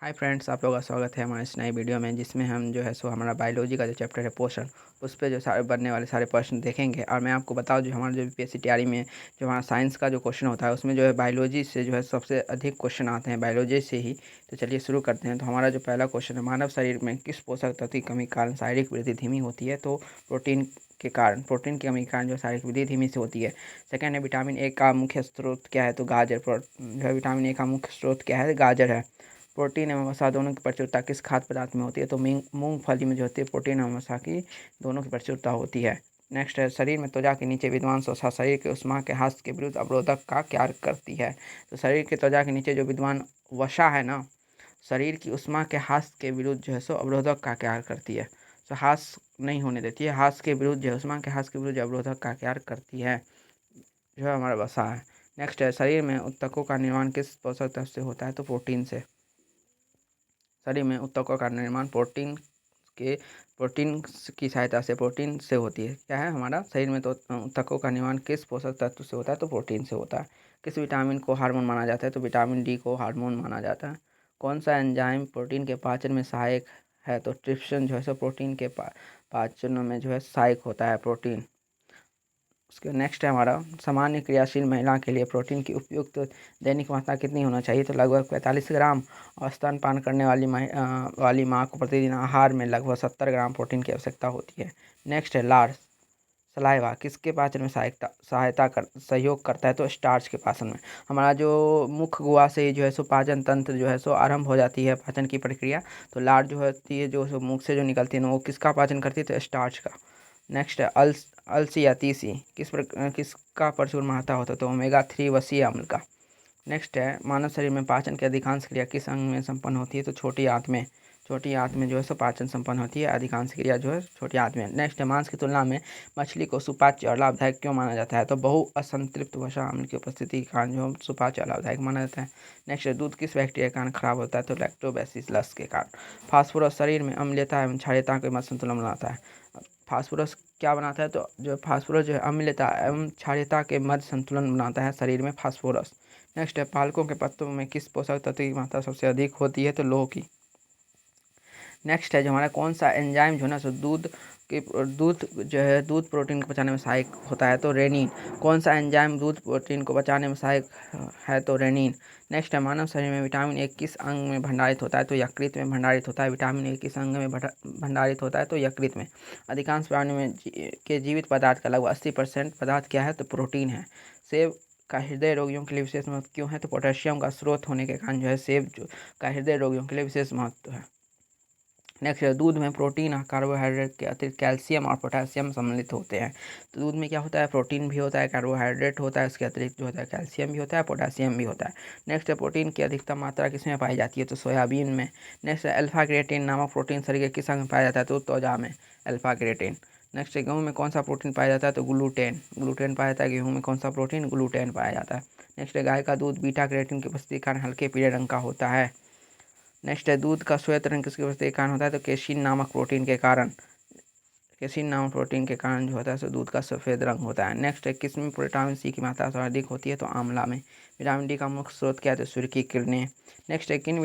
Hi friends, आप लोगों का स्वागत है हमारे इस नई वीडियो में जिसमें हम जो है सो हमारा बायोलॉजी का जो चैप्टर है पोषण उस पे जो सारे बनने वाले सारे प्रश्न देखेंगे। और मैं आपको बताऊं जो हमारा जो यूपीएससी तैयारी में जो हमारा साइंस का जो क्वेश्चन होता है उसमें जो है बायोलॉजी से जो है सबसे अधिक क्वेश्चन आते हैं बायोलॉजी से ही। तो चलिए शुरू करते हैं। तो हमारा जो पहला क्वेश्चन है, मानव शरीर में किस पोषक तत्व की कमी के कारण शारीरिक वृद्धि धीमी होती है? तो प्रोटीन के कारण, प्रोटीन की कमी के कारण जो शारीरिक वृद्धि धीमी से होती है। सेकंड है, विटामिन ए का मुख्य स्रोत क्या है? तो गाजर। जो है विटामिन ए का मुख्य स्रोत क्या है? गाजर है। प्रोटीन एवं वसा दोनों की प्रचुरता किस खाद्य पदार्थ में होती है? तो मूंगफली में जो होती है प्रोटीन एवं वसा की दोनों की प्रचुरता होती है। नेक्स्ट है, शरीर में त्वचा के नीचे विद्वान वसा शरीर के उष्मा के ह्रास के विरुद्ध अवरोधक का कार्य करती है। तो शरीर के त्वचा के नीचे जो विद्वान वसा है ना, शरीर की उष्मा के ह्रास के विरुद्ध जो है सो अवरोधक का कार्य करती है। तो ह्रास नहीं होने देती है, ह्रास के विरुद्ध जो है उष्मा के ह्रास के विरुद्ध अवरोधक का कार्य करती है, जो है हमारा वसा है। नेक्स्ट है, शरीर में ऊतकों का निर्माण किस पोषक तत्व से होता है? तो प्रोटीन से। शरीर में ऊतकों का निर्माण प्रोटीन की सहायता से, प्रोटीन से होती है। क्या है हमारा शरीर में? तो ऊतकों का निर्माण किस पोषक तत्व से होता है? तो प्रोटीन से होता है। किस विटामिन को हार्मोन माना जाता है? तो विटामिन डी को हार्मोन माना जाता है। कौन सा एंजाइम प्रोटीन के पाचन में सहायक है? तो ट्रिप्सिन जो है सो प्रोटीन के पाचन में जो है सहायक होता है प्रोटीन। उसके नेक्स्ट है हमारा, सामान्य क्रियाशील महिला के लिए प्रोटीन की उपयुक्त दैनिक मात्रा कितनी होना चाहिए? तो लगभग 45 ग्राम। और स्तनपान करने वाली माँ को प्रतिदिन आहार में लगभग 70 ग्राम प्रोटीन की आवश्यकता होती है। नेक्स्ट है, लार सलाइवा किसके पाचन में सहयोग करता है? तो स्टार्च के पाचन में। हमारा जो मुख गुहा से ही जो है सो पाचन तंत्र जो है सो आरंभ हो जाती है पाचन की प्रक्रिया। तो लार जो होती है जो सो मुख से जो निकलती है ना, वो किसका पाचन करती है? तो स्टार्च का। नेक्स्ट है, अलसी या तीसी किसका प्रचुर मात्रा होता है? तो ओमेगा 3 वसीय अम्ल का। नेक्स्ट है, मानव शरीर में पाचन की अधिकांश क्रिया किस अंग में संपन्न होती है? तो छोटी आंत में। छोटी आंत में जो है सो पाचन संपन्न होती है, अधिकांश क्रिया जो है छोटी आंत में। नेक्स्ट है, मांस की तुलना में मछली को सुपाच्य और लाभदायक क्यों माना जाता है? तो बहु असंतृप्त वसा अम्ल की उपस्थिति के कारण जो सुपाच्य और लाभदायक माना जाता है। नेक्स्ट है, दूध किस बैक्टीरिया के कारण खराब होता है? तो लैक्टोबैसिलस के कारण। फास्फोरस शरीर में अम्लीयता एवं क्षारीयता के मध्य संतुलन बनाता है। फास्फोरस क्या बनाता है? तो जो फास्फोरस जो है अम्लता एवं क्षारीयता के मध्य संतुलन बनाता है शरीर में फास्फोरस। नेक्स्ट है, पालकों के पत्तों में किस पोषक तत्व की मात्रा सबसे अधिक होती है? तो लौह की। नेक्स्ट है, जो हमारा कौन सा एंजाइम जो है ना सो दूध प्रोटीन को पचाने में सहायक होता है? तो रेनिन। कौन सा एंजाइम दूध प्रोटीन को पचाने में सहायक है? तो रेनिन। नेक्स्ट है, मानव शरीर में विटामिन ए किस अंग में भंडारित होता है? तो यकृत में भंडारित होता है। विटामिन ए किस अंग में भंडारित होता है? तो यकृत में। अधिकांश प्राणियों में के जीवित पदार्थ का लगभग 80% पदार्थ क्या है? तो प्रोटीन है। सेब का हृदय रोगियों के लिए विशेष महत्व क्यों है? तो पोटेशियम का स्रोत होने के कारण जो है सेब का हृदय रोगियों के लिए विशेष महत्व है। नेक्स्ट है, दूध में प्रोटीन और कार्बोहाइड्रेट के अतिरिक्त कैल्शियम और पोटेशियम सम्मिलित होते हैं। तो दूध में क्या होता है? प्रोटीन भी होता है, कार्बोहाइड्रेट होता है, इसके अतिरिक्त जो होता है कैल्शियम भी होता है, पोटेशियम भी होता है। नेक्स्ट है, प्रोटीन की अधिकतम मात्रा किसमें पाई जाती है? तो सोयाबीन में। नेक्स्ट है, अल्फा क्रिएटिन नामक प्रोटीन शरीर के किस अंग में पाया जाता है? तो त्वचा में अल्फा क्रिएटिन। नेक्स्ट है, गेहूँ में कौन सा प्रोटीन पाया जाता है? तो ग्लूटेन। ग्लूटेन पाया जाता है गेहूँ में। कौन सा प्रोटीन? ग्लूटेन पाया जाता है। नेक्स्ट है, गाय का दूध बीटा कैरोटीन की उपस्थिति के कारण हल्के पीले रंग का होता है। नेक्स्ट है, दूध का श्वेत रंग किसकी वजह से कारण होता है? तो केसिन नामक प्रोटीन के कारण। केसिन नामक प्रोटीन के कारण जो होता है सो दूध का सफ़ेद रंग होता है। नेक्स्ट है, किसमें विटामिन सी की मात्रा सर्वाधिक होती है? तो आंवला में। विटामिन डी का मुख्य स्रोत क्या है? तो सूर्य की किरणें। नेक्स्ट है, किन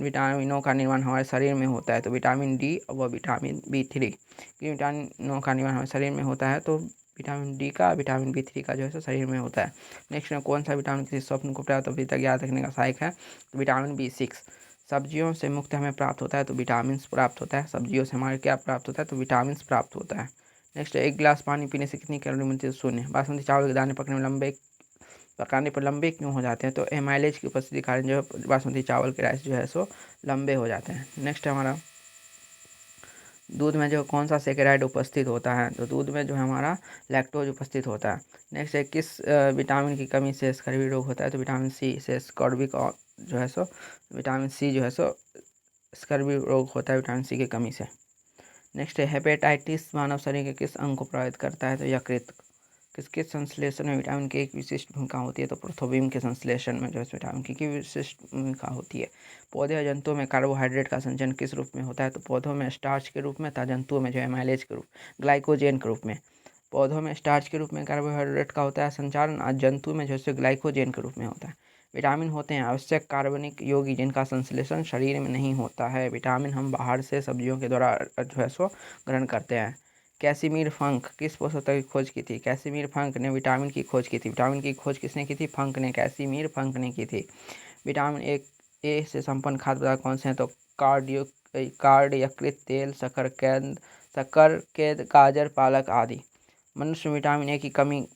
विटामिनों का निर्माण हमारे शरीर में होता है? तो विटामिन डी व विटामिन B3। किन विटामिनों का निर्माण हमारे शरीर में होता है? तो विटामिन डी का, विटामिन B3 का जो है सो शरीर में होता है। नेक्स्ट में, कौन सा विटामिन किसी स्वप्न को पर्याप्त अवधि तक याद रखने का सहायक है? तो विटामिन B6। सब्जियों से मुक्त हमें प्राप्त होता है? तो विटामिन प्राप्त होता है। सब्जियों से हमारे क्या प्राप्त होता है? तो विटामिन प्राप्त होता है। नेक्स्ट है, एक गिलास पानी पीने से कितनी कैलोरी मिलती है? तो 0। बासमती चावल के दाने पकाने पर लंबे क्यों हो जाते हैं? तो एमाइलेज की उपस्थिति के कारण जो है बासमती चावल के राइस जो है सो लंबे हो जाते हैं। नेक्स्ट है हमारा, दूध में जो कौन सा सेकेराइड उपस्थित होता है? तो दूध में जो है हमारा लैक्टोज उपस्थित होता है। नेक्स्ट है, किस विटामिन की कमी से स्कर्वी रोग होता है? तो विटामिन सी से स्कर्विक जो है सो विटामिन सी जो है सो स्कर्वी रोग होता है विटामिन सी की कमी से। नेक्स्ट है, हेपेटाइटिस मानव शरीर के किस अंग को प्रभावित करता है? तो यकृत। किसके संश्लेषण में विटामिन की एक विशिष्ट भूमिका होती है? तो प्रोथोबियम के संश्लेषण में जो है विटामिन की विशिष्ट भूमिका होती है। पौधे और जंतुओं में कार्बोहाइड्रेट का संचयन किस रूप में होता है? तो पौधों में स्टार्च के रूप में तथा जंतुओं में जो है एमाइलेज के रूप, ग्लाइकोजेन के रूप में। पौधों में स्टार्च के रूप में कार्बोहाइड्रेट का होता है संचालन और जंतु में जो है ग्लाइकोजेन के रूप में होता है। विटामिन होते हैं आवश्यक कार्बनिक यौगिक जिनका संश्लेषण शरीर में नहीं होता है। विटामिन हम बाहर से सब्जियों के द्वारा जो है सो ग्रहण करते हैं। कैसिमिर फंक किस पोषक तत्व की खोज की थी? कैसिमिर फंक ने विटामिन की खोज की थी। विटामिन की खोज किसने की थी? फंक ने, कैसिमिर फंक ने की थी। विटामिन ए से संपन्न खाद्य पदार्थ कौन से हैं? तो कार्ड, यकृत, तेल, शक्कर, गाजर, पालक आदि। मनुष्य में विटामिन ए की कमी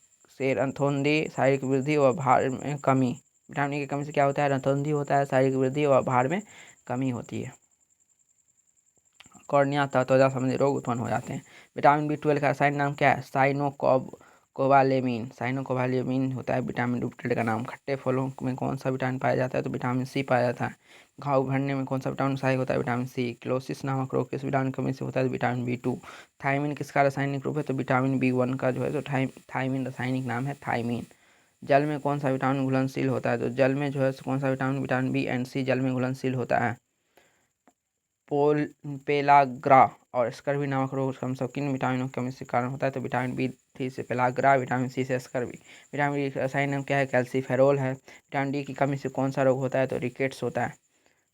से रणथोंधी, शारीरिक वृद्धि व भार में कमी। विटामिन ए की कमी से क्या होता है? रणथोंधी होता है, शारीरिक वृद्धि व भार में कमी होती है। कॉर्निया त्वचा संबंधी रोग उत्पन्न हो जाते हैं। विटामिन B12 का रासायनिक नाम क्या है? साइनोकोबालेमिन होता है विटामिन B12 का नाम। खट्टे फलों में कौन सा विटामिन पाया जाता है? तो विटामिन सी पाया जाता है। घाव भरने में कौन सा विटामिन सहायक होता है? Vitamin C. क्लोसिस नामक रोग किस विटामिन की कमी से होता है? तो विटामिन B2। थायमिन किसका रासायनिक रूप है? तो विटामिन B1 का जो है तो थायमिन रासायनिक नाम है थायमिन। जल में कौन सा विटामिन घुलनशील होता है? तो जल में जो है कौन सा विटामिन B एंड सी जल में घुलनशील होता है। पेलाग्रा और स्कर्वी नामक रोग सब किन विटामिनों की कमी से कारण होता है? तो विटामिन B3 से पेलाग्रा, विटामिन सी से स्कर्वी। विटामिन डी का रासायनिक नाम क्या है? कैल्सीफेरोल है। विटामिन डी की कमी से कौन सा रोग होता है? तो रिकेट्स होता है।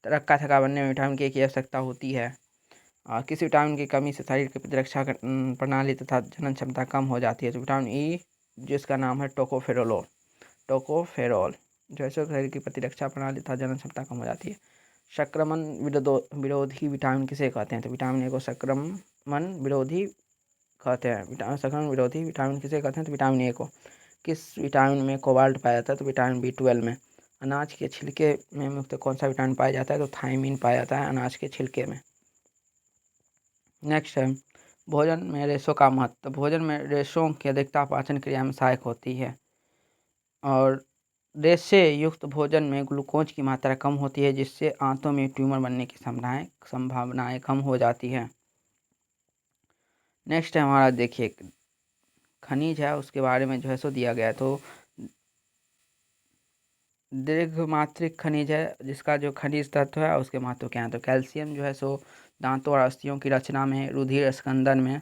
रक्का थक्का बनने में विटामिन के की आवश्यकता होती है। किस विटामिन की कमी से शरीर की प्रतिरक्षा प्रणाली तथा जनन क्षमता कम हो जाती है? तो विटामिन ई जिसका नाम है टोकोफेरोल जो है शरीर की प्रतिरक्षा प्रणाली तथा जनन क्षमता कम हो जाती है। संक्रमण विरोधी विटामिन किसे कहते हैं? तो विटामिन ए को संक्रमण विरोधी कहते हैं। संक्रमण विरोधी विटामिन किसे कहते हैं? तो विटामिन ए को। किस विटामिन में कोबाल्ट पाया जाता है? तो विटामिन B12 में। अनाज के छिलके में मुख्यतः कौन सा विटामिन पाया जाता है? तो थायमिन पाया जाता है अनाज के छिलके में। नेक्स्ट है भोजन में रेशों का महत्व। भोजन में रेशों की अधिकता पाचन क्रिया में सहायक होती है और रेशे युक्त भोजन में ग्लूकोज की मात्रा कम होती है जिससे आंतों में ट्यूमर बनने की संभावनाएं कम हो जाती है। नेक्स्ट है हमारा देखिए खनिज है उसके बारे में जो है सो दिया गया है। तो दीर्घमात्रिक खनिज है जिसका जो खनिज तत्व है उसके महत्व क्या है? तो कैल्शियम जो है सो दांतों और अस्थियों की रचना में, रुधिर स्कंदन में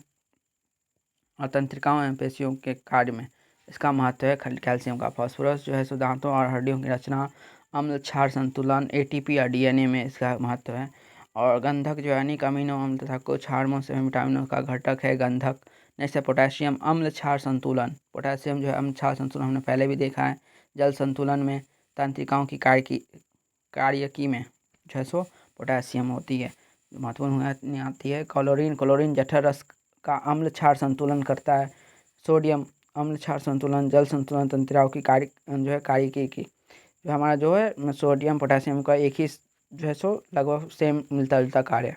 और तंत्रिकाओं एवं पेशियों के कार्य में इसका महत्व है कैल्शियम का। फास्फोरस जो है सो दांतों और हड्डियों की रचना, अम्ल क्षार संतुलन, ATP और DNA में इसका महत्व है। और गंधक जो है अनेक अमीनो अम्ल तथा कुछ हार्मोन्स एवं विटामिनों का घटक है गंधक। नेक्स्ट है पोटेशियम, अम्ल क्षार संतुलन। पोटेशियम जो है अम्ल क्षार संतुलन हमने पहले भी देखा है। जल संतुलन में, तंत्रिकाओं की कार्यकी में जो है सो पोटेशियम होती है महत्वपूर्ण आती है। क्लोरीन जठर रस का अम्ल क्षार संतुलन करता है। सोडियम अम्ल क्षार संतुलन, जल संतुलन, तंत्रिकाओं की कार्यकी की जो हमारा जो है सोडियम पोटेशियम का एक ही जो है सो लगभग सेम मिलता जुलता कार्य है।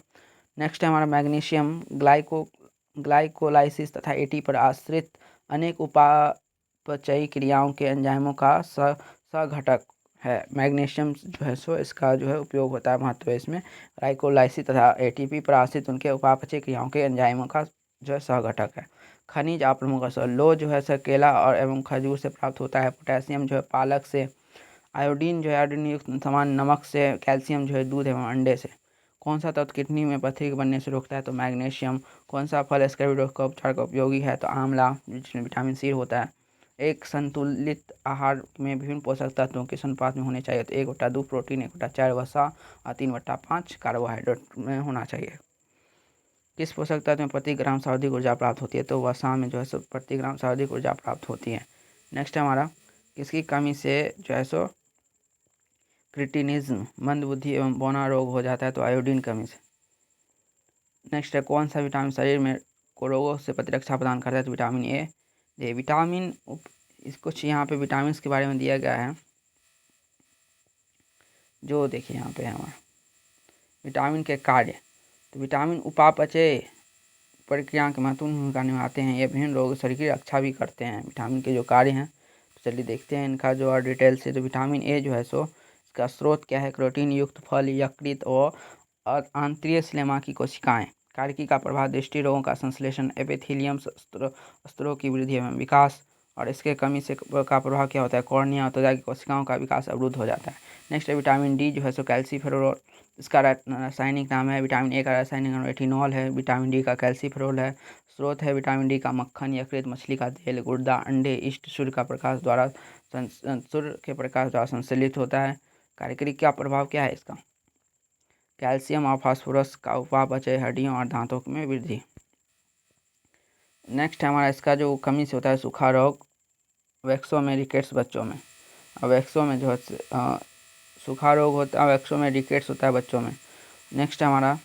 नेक्स्ट है हमारा मैग्नीशियम ग्लाइकोलाइसिस तथा ATP पर आश्रित अनेक उपापचयी क्रियाओं के एंजाइमों का सघटक है। मैग्नीशियम जो है सो इसका जो है उपयोग होता है महत्व है इसमें ग्लाइकोलाइसिस तथा ATP पर आश्रित उनके उपापचयी क्रियाओं के एंजाइमों का जो है सहघटक है। खनिज प्रमुख असर लो जो है केला और एवं खजूर से प्राप्त होता है। पोटेशियम जो है पालक से। आयोडीन जो है आयोडीन युक्त समान नमक से। कैल्शियम जो है दूध एवं अंडे से। कौन सा तत्व किडनी में पथरी के बनने से रोकता है? तो मैग्नीशियम। कौन सा फल स्कर्वी रोग का उपचार का उपयोगी है? तो आंवला जिसमें विटामिन सी होता है। एक संतुलित आहार में विभिन्न पोषक तत्वों के अनुपात में होने चाहिए। तो 1/2 प्रोटीन, 1/4 वसा और 3/5 कार्बोहाइड्रेट में होना चाहिए। किस पोषक तत्व में प्रति ग्राम सर्वाधिक ऊर्जा प्राप्त होती है? तो वसा में जो है सो प्रति ग्राम सर्वाधिक ऊर्जा प्राप्त होती है। नेक्स्ट है हमारा किसकी कमी से जो है सो क्रिटिनिज्म, मंदबुद्धि एवं बौना रोग हो जाता है? तो आयोडीन कमी से। नेक्स्ट है कौन सा विटामिन शरीर में को रोगों से प्रतिरक्षा प्रदान करता है? तो विटामिन ए। विटामिन कुछ यहाँ पे विटामिन के बारे में दिया गया है जो देखिए यहाँ पे हमारा विटामिन के कार्य। तो विटामिन उपापचय प्रक्रिया के महत्वपूर्ण भूमिका निभाते हैं। ये विभिन्न रोग शरीर की रक्षा भी करते हैं। विटामिन के जो कार्य हैं तो चलिए देखते हैं इनका जो और डिटेल से। तो विटामिन ए जो है सो इसका स्रोत क्या है? प्रोटीन युक्त फल, यकृत और आंतरिक स्लेमा की कोशिकाएं। कार्यकी का प्रभाव दृष्टि रोगों का संश्लेषण, एपिथेलियम स्तरों की वृद्धि एवं विकास और इसके कमी से का प्रभाव क्या होता है, कॉर्निया त्वचा की कोशिकाओं का विकास अवरुद्ध हो जाता है। नेक्स्ट है विटामिन डी जो है सो कैल्सीफेरोल, इसका रासायनिक नाम है, विटामिन ए का रासायनिक नाम रेटिनॉल है, विटामिन डी का कैल्सीफेरोल है। स्रोत है विटामिन डी का मक्खन, यकृत, मछली का तेल, गुर्दा, अंडे, इष्ट सूर्य के प्रकाश द्वारा संश्लेषित होता है। कार्यक्रिया क्या प्रभाव क्या है इसका, कैल्शियम और फास्फोरस का उपापचय, हड्डियों और दांतों में वृद्धि। नेक्स्ट है हमारा इसका जो कमी से होता है सूखा रोग, वैक्सो में रिकेट्स बच्चों में। अब वैक्सो में जो है सूखा रोग होता है, वैक्सो में रिकेट्स होता है बच्चों में। नेक्स्ट है हमारा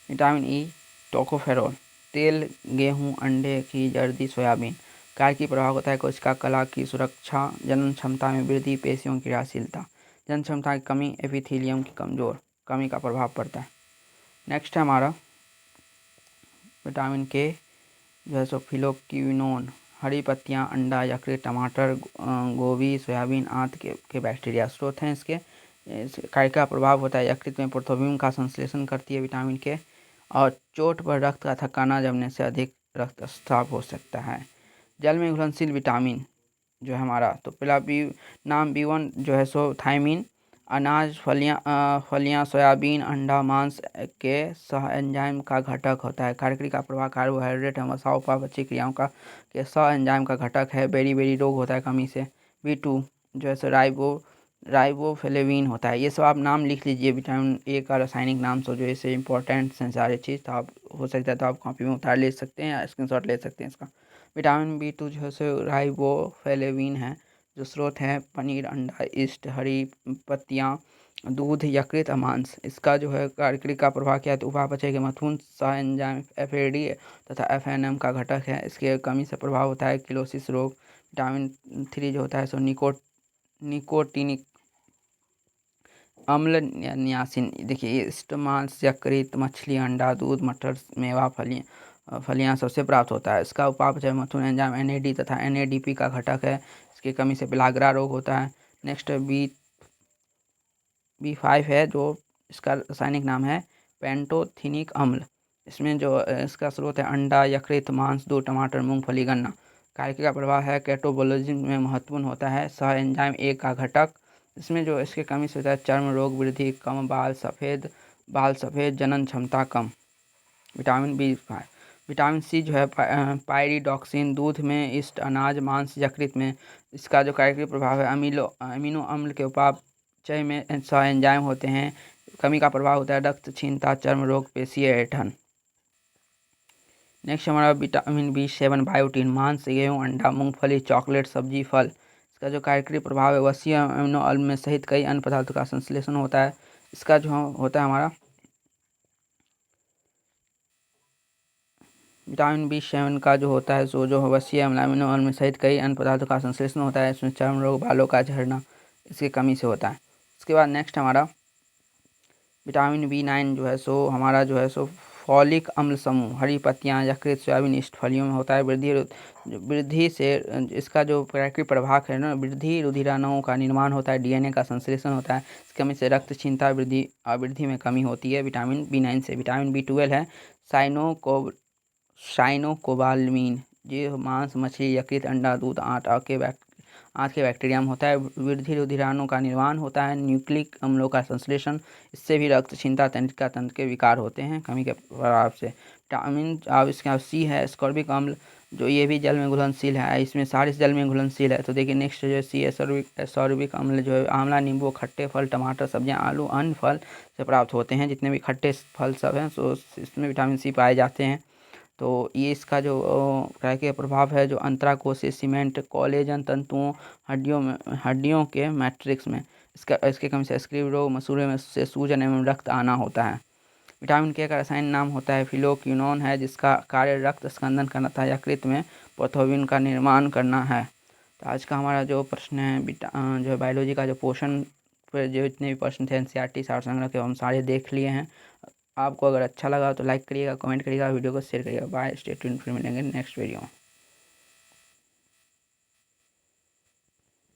विटामिन ई, टोकोफेरोल, तेल, गेहूं, अंडे की जर्दी, सोयाबीन। कार्य की प्रभाव होता है कोशिका कला की सुरक्षा, जनन क्षमता में वृद्धि, पेशियों की क्रियाशीलता। जनन क्षमता की कमी, एपिथेलियम की कमी का प्रभाव पड़ता है। नेक्स्ट है हमारा विटामिन के जो है सो फिलोक्विनोन, हरी पत्तियाँ, अंडा, यकृत, टमाटर, गोभी, सोयाबीन आदि के बैक्टीरिया स्रोत हैं इसके। कार्य का प्रभाव होता है यकृत में प्रोथोबियम का संश्लेषण करती है विटामिन के, और चोट पर रक्त का थकाना जमने से अधिक रक्तस्राव हो सकता है। जल में घुलनशील विटामिन जो है हमारा, तो पहला नाम B1 जो है सो थायमीन, अनाज, फलियां, सोयाबीन, अंडा, मांस के सह एंजाइम का घटक होता है। कार्यक्रिया का प्रभाव कार्बोहाइड्रेट है, वसा, उपापचय क्रियाओं का के सह एंजाइम का घटक है। बेरी रोग होता है कमी से। B2 जो है सो राइबोफ्लेविन होता है। ये सब आप नाम लिख लीजिए, विटामिन ए का रासायनिक नाम सो जो इससे इंपॉर्टेंट हैं सारे चीज़, तो आप हो सकता है तो आप कॉपी में उतार ले सकते हैं या स्क्रीनशॉट ले सकते हैं इसका। विटामिन B2 जो है सो राइबोफ्लेविन है। जो स्रोत है पनीर, अंडा, इष्ट, हरी पत्तियाँ, दूध, यकृत, मांस। इसका जो है कार्यक्रिया का प्रभाव क्या है, तो उपापचय के मथुन सह एंजाइम FAD तथा FNM का घटक है। इसके कमी से प्रभाव होता है किलोसिस रोग। विटामिन 3 जो होता है सो निकोटिनिक अम्ल नियासिन। देखिए इष्ट, मांस, यकृत, मछली, अंडा, दूध, मटर, मेवा, फलियां सबसे प्राप्त होता है। इसका उपापचय मथुन एंजाइम NAD तथा NADP का घटक है। इसकी कमी से पेलाग्रा रोग होता है। नेक्स्ट B5 है, जो इसका रासायनिक नाम है पेंटोथेनिक अम्ल। इसमें जो इसका स्रोत है अंडा, यकृत, मांस, दूध, टमाटर, मूंगफली, गन्ना। कार्यक्रिया का प्रभाव है कैटाबोलिज्म में महत्वपूर्ण होता है। सह एंजाइम A का घटक। इसमें जो इसके कमी से होता है चर्म रोग, वृद्धि कम, बाल सफ़ेद, जनन क्षमता कम। Vitamin B5। विटामिन C जो है पायरिडॉक्सिन, दूध में, इष्ट, अनाज, मांस, यकृत में। इसका जो कार्यक्रिया प्रभाव है अमीनो अम्ल के उपापचय में सह एंजाइम होते हैं। कमी का प्रभाव होता है रक्त क्षीणता, चर्म रोग, पेशीय ऐंठन। नेक्स्ट हमारा विटामिन B7 बायोटिन, मांस, गेहूँ, अंडा, मूंगफली, चॉकलेट, सब्जी, फल। इसका जो कार्यक्रिया प्रभाव है वसीय अमीनो अम्ल में सहित कई अन्य पदार्थों का संश्लेषण होता है। इसका जो होता है हमारा विटामिन B7 का जो होता है सो जो वसीय अमीनो अम्ल में सहित कई अन्य पदार्थों का संश्लेषण होता है। इसमें चर्म रोग, बालों का झड़ना इसकी कमी से होता है। उसके बाद नेक्स्ट हमारा विटामिन B9 जो है सो हमारा जो है सो फॉलिक अम्ल समूह, हरी पत्तियाँ, यकृत, सोयाबीन, इष्ट फलियों में होता है। वृद्धि से इसका जो प्राकृतिक प्रभाव है ना, वृद्धि, रुधिराणुओं का निर्माण होता है, DNA का संश्लेषण होता है। इस कमी से रक्त क्षीणता, वृद्धि में कमी होती है विटामिन B9 से। विटामिन B12 है साइनोकोबालमिन, ये मांस, मछली, यकृत, अंडा, दूध, आँत के बैक्टीरिया में होता है। वृद्धि, रुधिराणु का निर्माण होता है, न्यूक्लिक अम्लों का संश्लेषण, इससे भी रक्त क्षीणता, तंत्रिका तंत्र के विकार होते हैं कमी के प्रभाव से। विटामिन अब इसका C है स्कॉर्बिक अम्ल, जो ये भी जल में घुलनशील है। इसमें सारे जल में घुलनशील है। तो देखिए नेक्स्ट जो C एसॉर्बिक अम्ल जो है आंवला, नींबू, खट्टे फल, टमाटर, सब्जियां, आलू, अन्य फल से प्राप्त होते हैं। जितने भी खट्टे फल सब हैं तो इसमें विटामिन C पाए जाते हैं। तो ये इसका जो कार्यक्रिया प्रभाव है जो अंतराकोशीय सीमेंट, कोलेजन तंतुओं, हड्डियों के मैट्रिक्स में इसके कमी से स्क्रीव रोग, मसूड़े में से सूजन एवं रक्त आना होता है। विटामिन के का रासायनिक नाम होता है फिलोक्विनोन है, जिसका कार्य रक्त स्कंदन करना तथा यकृत में प्रोथोबिन का निर्माण करना है। तो आज का हमारा जो प्रश्न है जो है बायोलॉजी का जो पोषण पर जो जितने भी प्रश्न थे NCERT सार संग्रह के हम सारे देख लिए हैं। आपको अगर अच्छा लगा तो लाइक करिएगा, कमेंट करिएगा, वीडियो को शेयर करिएगा। बाय, स्टे ट्यून्ड, फिर मिलेंगे नेक्स्ट वीडियो में।